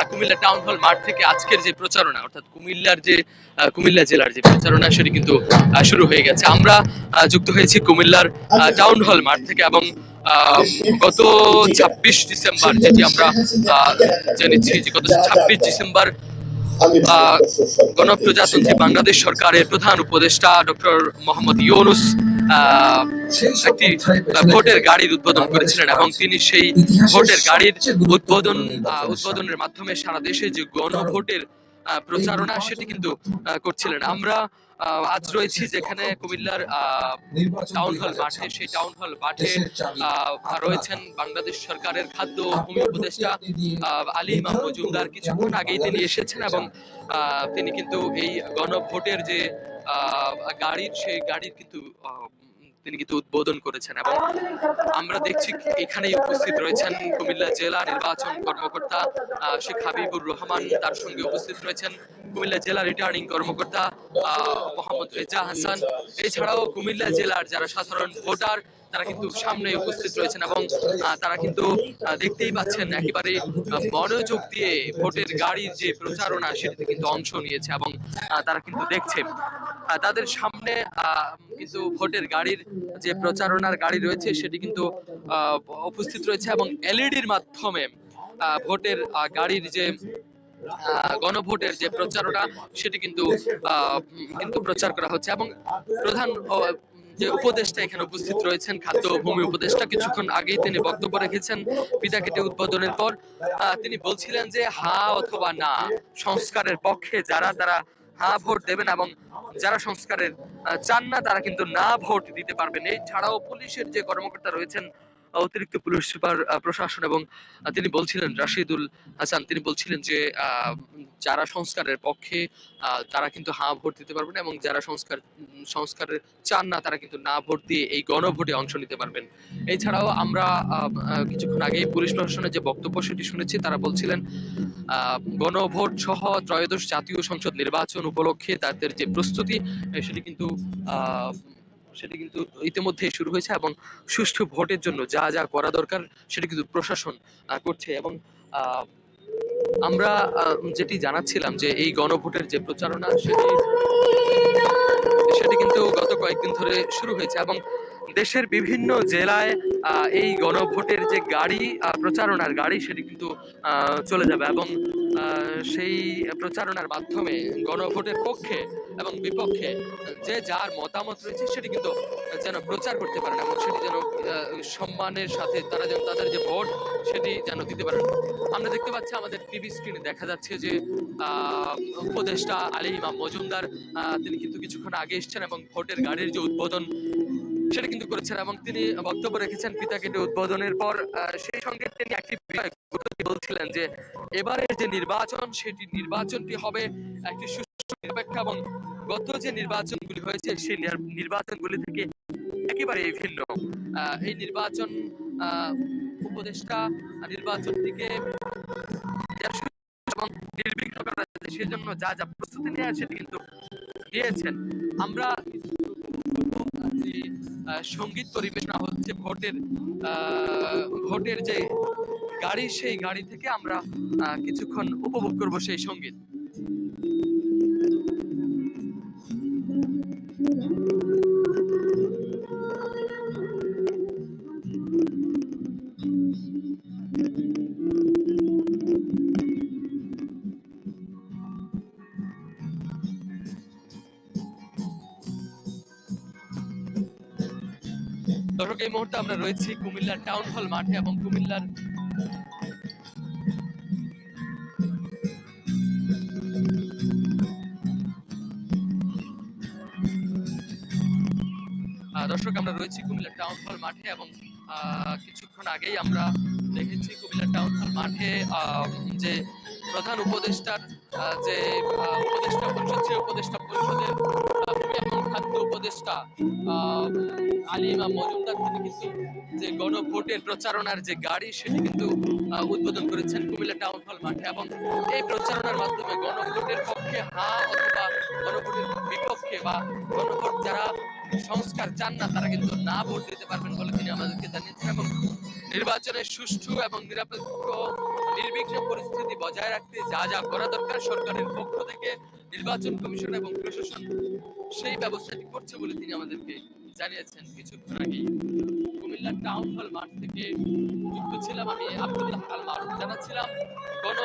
Comilla town hall মাঠ থেকে আজকের যে প্রচারণা, অর্থাৎ কুমিল্লা জেলার যে প্রচারণা, সেটি কিন্তু শুরু হয়ে গেছে। আমরা যুক্ত হয়েছি কুমিল্লার টাউন হল মাঠ থেকে, এবং গত 26 ডিসেম্বর, যেটি আমরা জেনেছি যে গত 26 ডিসেম্বর গণপ্রজাতন্ত্রী বাংলাদেশ সরকারের প্রধান উপদেষ্টা ডক্টর মোহাম্মদ ইউনূস একটি ভোটের গাড়ির উদ্বোধন করেছিলেন, এবং তিনি সেই ভোটের গাড়ির উদ্বোধনের মাধ্যমে সারা দেশে যে গণভোটের প্রচারণা সেটি কিন্তু করছিলেন। আমরা আজ রয়েছি যেখানে কুমিল্লার টাউন হল মাঠে। সেই টাউন হল মাঠে রয়েছেন বাংলাদেশ সরকারের খাদ্য ভূমি উপদেষ্টা আলী ইমাম মজুমদার। কিছুক্ষণ আগেই তিনি এসেছেন, এবং তিনি কিন্তু এই গণভোটের যে গাড়ির, সেই গাড়ির কিন্তু তিনি কিন্তু উদ্বোধন করেছেন। এবং আমরা দেখছি এখানেই উপস্থিত রয়েছেন কুমিল্লা জেলা নির্বাচন কর্মকর্তা শেখ হাবিবুর রহমান, তার সঙ্গে উপস্থিত রয়েছেন কুমিল্লা জেলা রিটার্নিং কর্মকর্তা মোহাম্মদ রেজা হাসান। এছাড়াও কুমিল্লা জেলার যারা সাধারণ ভোটার, তারা কিন্তু সামনে উপস্থিত রয়েছেন, এবং তারা কিন্তু দেখতেই পাচ্ছেন একেবারে মনোযোগ দিয়ে ভোটের গাড়ির যে প্রচারণা সেটিতে কিন্তু অংশ নিয়েছে, এবং তারা কিন্তু দেখছে তাদের সামনে কিন্তু ভোটের গাড়ির যে প্রচারণার গাড়ি রয়েছে সেটি কিন্তু উপস্থিত রয়েছে, এবং এলইডির মাধ্যমে ভোটের গাড়ির যে গণভোটের যে প্রচারণা সেটি কিন্তু প্রচার করা হচ্ছে। এবং প্রধান যে উপদেষ্টা এখানে উপস্থিত রয়েছেন, খাদ্য ভূমি উপদেষ্টা, কিছুক্ষণ আগেই তিনি বক্তব্য রেখেছেন পিতা কেটে উদ্বোধনের পর। তিনি বলছিলেন যে হা অথবা না, সংস্কারের পক্ষে যারা, তারা হা ভোট দেবেন, এবং যারা সংস্কারের চান না তারা কিন্তু না ভোট দিতে পারবেন। এছাড়াও পুলিশের যে কর্মকর্তা রয়েছেন, অতিরিক্ত পুলিশ সুপার প্রশাসন, এবং তিনি বলছিলেন রাশিদুল হাসান, তিনি বলছিলেন যে যারা সংস্কারের পক্ষে তারা কিন্তু হা ভোট দিতে পারবেন, এবং যারা সংস্কারের চান না তারা কিন্তু না ভোট দিয়ে এই গণভোটে অংশ নিতে পারবেন। এছাড়াও আমরা কিছুক্ষণ আগে পুলিশ প্রশাসনের যে বক্তব্য সেটি শুনেছি। তারা বলছিলেন গণভোট সহ ত্রয়োদশ জাতীয় সংসদ নির্বাচন উপলক্ষে তাদের যে প্রস্তুতি সেটি কিন্তু ইতিমধ্যে শুরু হয়েছে, এবং সুষ্ঠু ভোটের জন্য যা যা করা দরকার সেটি কিন্তু প্রশাসন করছে। এবং আমরা যেটি জানাচ্ছিলাম যে এই গণভোটের যে প্রচারণা সেটি কিন্তু গত কয়েকদিন ধরে শুরু হয়েছে, এবং দেশের বিভিন্ন জেলায় এই গণভোটের যে গাড়ি, প্রচারণার গাড়ি, সেটি কিন্তু চলে যাবে, এবং সেই প্রচারণার মাধ্যমে গণভোটের পক্ষে এবং বিপক্ষে যে যার মতামত রয়েছে সেটি কিন্তু যেন প্রচার করতে পারেন, এবং সেটি যেন সম্মানের সাথে তারা যেন তাদের যে ভোট সেটি যেন দিতে পারেন। আমরা দেখতে পাচ্ছি আমাদের টিভি স্ক্রিনে দেখা যাচ্ছে যে উপদেষ্টা আলী ইমাম মজুমদার তিনি কিন্তু কিছুক্ষণ আগে এসেছেন, এবং ভোটের গাড়ির যে উদ্বোধন সেটা কিন্তু করেছেন, এবং তিনি বক্তব্য রেখেছেন পিতা কেটে উদ্বোধনের পর। সেই সঙ্গে তিনি একটি বিষয় বলছিলেন যে এবারের যে নির্বাচন, সেটি নির্বাচনটি হবে একটি সুষ্ঠু নিরপেক্ষ, এবং গত যে নির্বাচনগুলি হয়েছে সেই নির্বাচনগুলি থেকে একেবারে ভিন্ন। এই নির্বাচন উপদেষ্টা নির্বাচনটিকে নির্বিঘ্ন করা যায়, সেজন্য যা যা প্রস্তুতি নেওয়া সেটি কিন্তু নিয়েছেন। আমরা সঙ্গীত পরিবেশনা হচ্ছে ভোটের যে গাড়ি, সেই গাড়ি থেকে আমরা কিছুক্ষণ উপভোগ করব সেই সঙ্গীত। দর্শক, এই মুহূর্তে আমরা রয়েছি কুমিল্লার টাউন হল মাঠে, এবং কুমিল্লার দর্শক আমরা রয়েছি কুমিল্লা টাউন হল মাঠে, এবং কিছুক্ষণ আগেই আমরা দেখেছি কুমিল্লা টাউন হল মাঠে যে প্রধান উপদেষ্টার যে উপদেষ্টা পরিষদ, সেই উপদেষ্টা পরিষদের এবং খাদ্য উপদেষ্টা আলী ইমাম মজুমদার তিনি কিন্তু যে গণভোটের প্রচারণার যে গাড়ি সেটি কিন্তু উদ্বোধন করেছেন কুমিল্লা টাউন হল মাঠে, এবং এই প্রচারণার মাধ্যমে গণভোটের পক্ষে হা অথবা গণভোটের বিপক্ষে বা গণভোট যারা সংস্কার চান না তারা কিন্তু না ভোট দিতে পারবেন বলে তিনি আমাদেরকে জানিয়েছেন। এবং নির্বাচনের সুষ্ঠু এবং নিরপেক্ষ নির্বিঘ্ন পরিস্থিতি বজায় রাখতে যা যা করা দরকার সরকারের পক্ষ থেকে নির্বাচন কমিশন এবং প্রশাসন সেই ব্যবস্থাটি করছে বলে তিনি আমাদেরকে জানিয়েছেন। কিছুক্ষণ আগে কুমিল্লা টাউন হল মাঠ থেকে যুক্ত ছিলাম আমি, আব্দুল্লাহ আল মারুফ, জানাচ্ছিলাম গণ